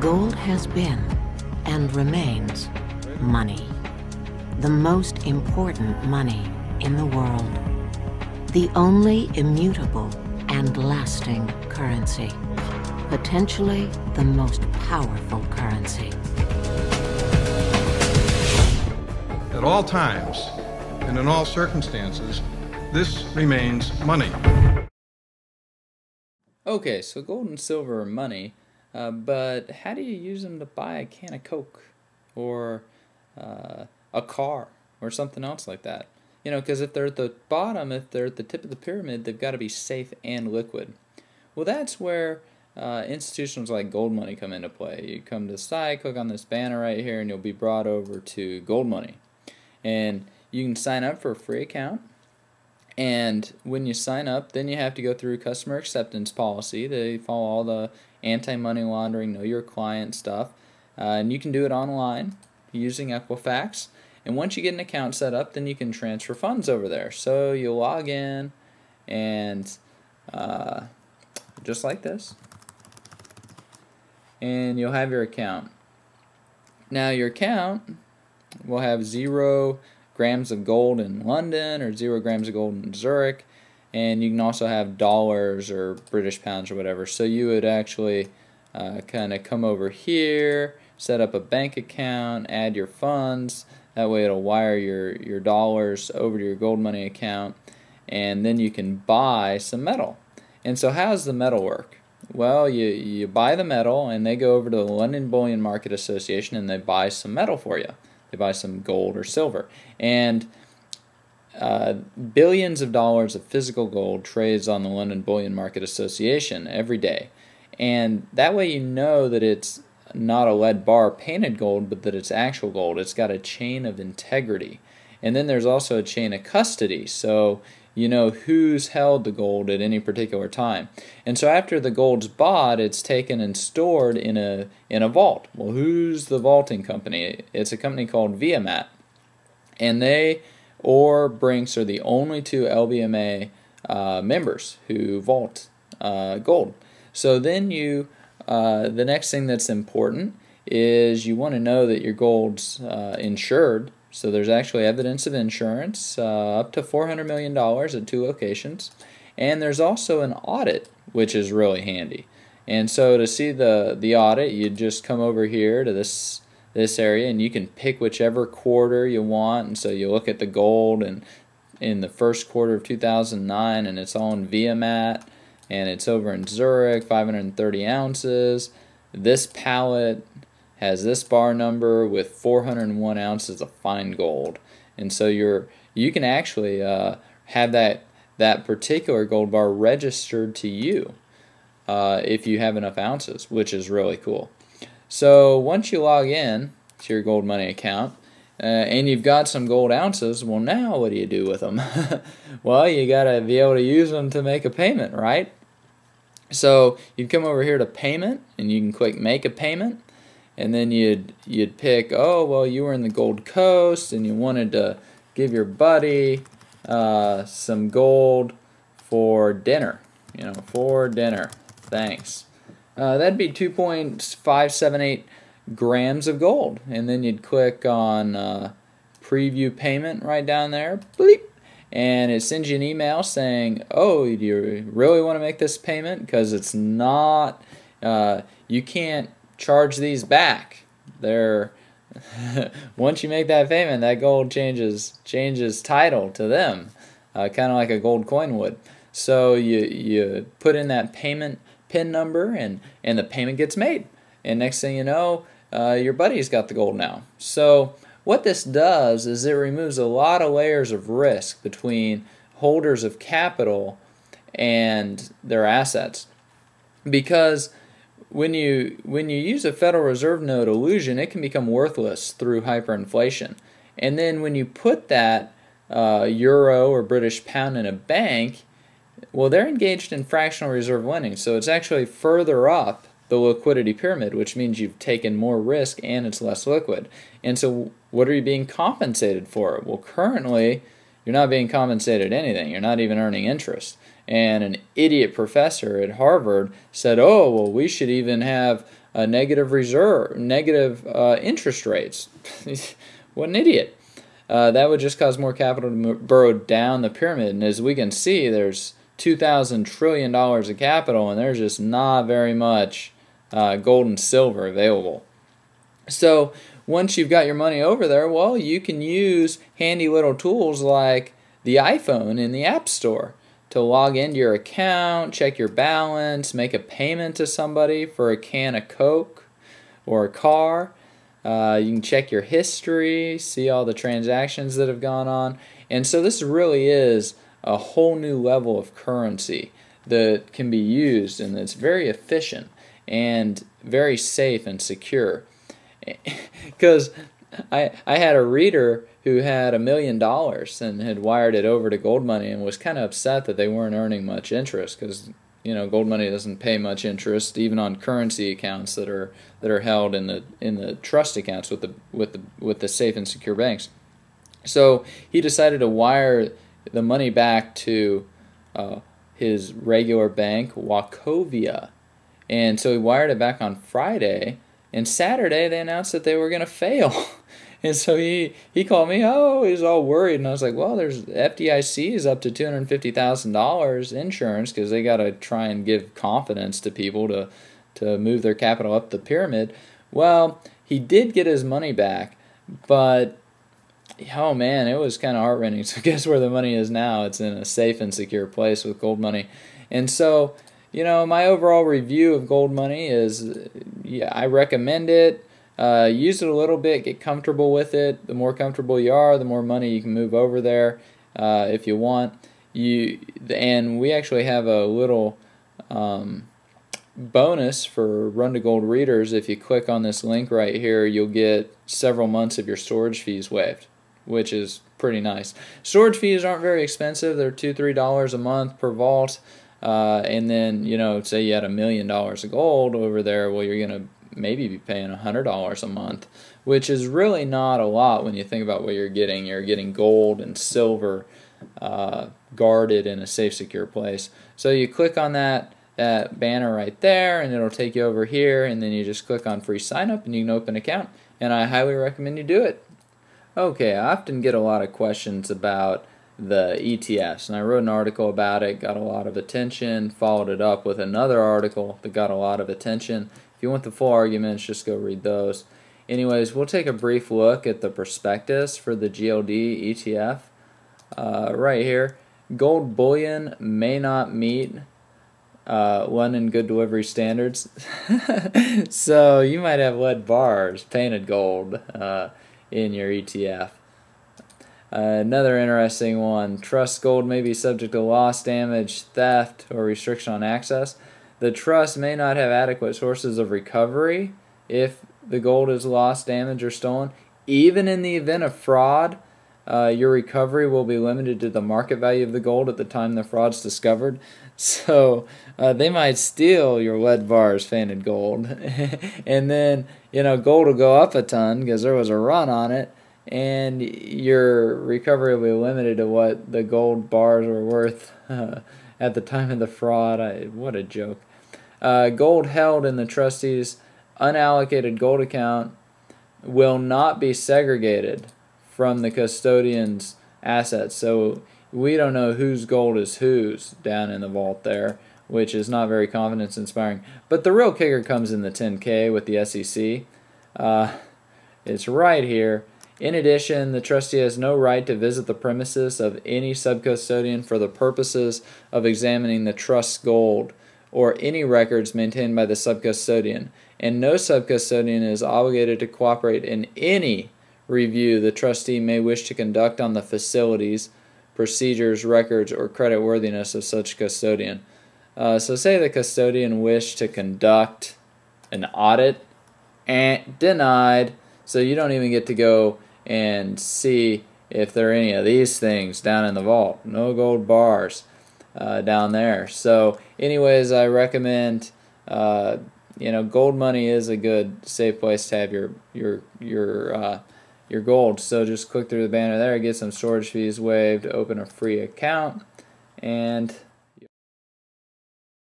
Gold has been and remains money. The most important money in the world. The only immutable and lasting currency. Potentially the most powerful currency. At all times and in all circumstances, this remains money. Okay, so gold and silver are money, but how do you use them to buy a can of Coke or a car or something else like that? You know, because if they're at the bottom, if they're at the tip of the pyramid, they've got to be safe and liquid. Well, that's where institutions like GoldMoney come into play. You come to the site, click on this banner right here, and you'll be brought over to GoldMoney. And you can sign up for a free account. And when you sign up, then you have to go through customer acceptance policy. They follow all the anti-money laundering, know your client stuff. And you can do it online using Equifax. And once you get an account set up, then you can transfer funds over there. So you log in and just like this. And you'll have your account. Now your account will have 0 grams of gold in London or 0 grams of gold in Zurich, and you can also have dollars or British pounds or whatever. So you would actually kind of come over here, set up a bank account, add your funds. That way it'll wire your dollars over to your GoldMoney account, and then you can buy some metal. And so how does the metal work? Well, you buy the metal, and they go over to the London Bullion Market Association, and they buy some metal for you. They buy some gold or silver. And billions of dollars of physical gold trades on the London Bullion Market Association every day. And that way you know that it's not a lead bar painted gold, but that it's actual gold. It's got a chain of integrity. And then there's also a chain of custody. So you know who's held the gold at any particular time. And so after the gold's bought, it's taken and stored in a vault. Well, who's the vaulting company? It's a company called Viamat. And they or Brinks are the only 2 LBMA members who vault gold. So then the next thing that's important is you want to know that your gold's insured. So there's actually evidence of insurance, up to $400 million at 2 locations. And there's also an audit, which is really handy. And so to see the audit, you just come over here to this area, and you can pick whichever quarter you want. And so you look at the gold and in the first quarter of 2009, and it's all in Viamat, and it's over in Zurich, 530 ounces. This pallet has this bar number with 401 ounces of fine gold. And so you can actually have that particular gold bar registered to you if you have enough ounces, which is really cool. So once you log in to your GoldMoney account and you've got some gold ounces, well, now what do you do with them? Well, you got to be able to use them to make a payment, right? So you'd come over here to payment, and you can click make a payment. And then you'd pick, oh, well, you were in the Gold Coast and you wanted to give your buddy some gold for dinner. You know, for dinner. Thanks. That'd be 2.578 grams of gold. And then you'd click on preview payment right down there. Bleep. And it sends you an email saying, oh, do you really want to make this payment? Because it's not, you can't charge these back. They're once you make that payment, that gold changes title to them, kind of like a gold coin would. So you put in that payment PIN number, and the payment gets made. And next thing you know, your buddy's got the gold now. So what this does is it removes a lot of layers of risk between holders of capital and their assets, because when you use a Federal Reserve note illusion, it can become worthless through hyperinflation. And then when you put that euro or British pound in a bank, well, they're engaged in fractional reserve lending, so it's actually further up the liquidity pyramid, which means you've taken more risk and it's less liquid. And so what are you being compensated for? Well, currently, you're not being compensated anything. You're not even earning interest. And an idiot professor at Harvard said, oh, well, we should even have a negative interest rates. What an idiot. That would just cause more capital to burrow down the pyramid. And as we can see, there's $2,000 trillion of capital, and there's just not very much gold and silver available. So once you've got your money over there, well, you can use handy little tools like the iPhone in the App Store to log into your account, check your balance, make a payment to somebody for a can of Coke or a car. You can check your history, see all the transactions that have gone on. And so this really is a whole new level of currency that can be used, and it's very efficient and very safe and secure. Because I had a reader who had $1 million and had wired it over to GoldMoney and was kind of upset that they weren't earning much interest, because GoldMoney doesn't pay much interest even on currency accounts that are held in the trust accounts with the safe and secure banks. So he decided to wire the money back to his regular bank, Wachovia, and so he wired it back on Friday. And Saturday they announced that they were going to fail. And so he called me, he's all worried. And I was like, well, there's FDIC is up to $250,000 insurance, because they got to try and give confidence to people to move their capital up the pyramid. Well, he did get his money back, but oh man, it was kind of heartrending. So guess where the money is now? It's in a safe and secure place with GoldMoney. And so, my overall review of GoldMoney is, I recommend it. Use it a little bit, get comfortable with it. The more comfortable you are, the more money you can move over there if you want. And we actually have a little bonus for Run to Gold readers. If you click on this link right here, you'll get several months of your storage fees waived, which is pretty nice. Storage fees aren't very expensive. They're $2-3 a month per vault. And then, say you had $1 million of gold over there, well, you're going to maybe be paying $100 a month, which is really not a lot when you think about what you're getting. You're getting gold and silver guarded in a safe, secure place. So you click on that banner right there, and it'll take you over here, and then you just click on free sign up, and you can open an account, and I highly recommend you do it. Okay, I often get a lot of questions about the ETFs, and I wrote an article about it, got a lot of attention, followed it up with another article that got a lot of attention. If you want the full arguments, just go read those. Anyways, we'll take a brief look at the prospectus for the GLD ETF right here. Gold bullion may not meet London good delivery standards. So you might have lead bars, painted gold in your ETF. Another interesting one, trust gold may be subject to loss, damage, theft, or restriction on access. The trust may not have adequate sources of recovery if the gold is lost, damaged, or stolen. Even in the event of fraud, your recovery will be limited to the market value of the gold at the time the fraud's discovered. So they might steal your lead bars, painted gold, and then gold will go up a ton because there was a run on it, and your recovery will be limited to what the gold bars were worth at the time of the fraud. What a joke. Gold held in the trustee's unallocated gold account will not be segregated from the custodian's assets. So we don't know whose gold is whose down in the vault there, which is not very confidence inspiring. But the real kicker comes in the 10K with the SEC. It's right here. In addition, the trustee has no right to visit the premises of any subcustodian for the purposes of examining the trust's gold or any records maintained by the subcustodian, and no subcustodian is obligated to cooperate in any review the trustee may wish to conduct on the facilities, procedures, records, or creditworthiness of such custodian. So say the custodian wished to conduct an audit, and denied, so you don't even get to go and see if there are any of these things down in the vault. No gold bars down there. So anyways, I recommend GoldMoney is a good safe place to have your gold. So just click through the banner there, get some storage fees waived, open a free account, and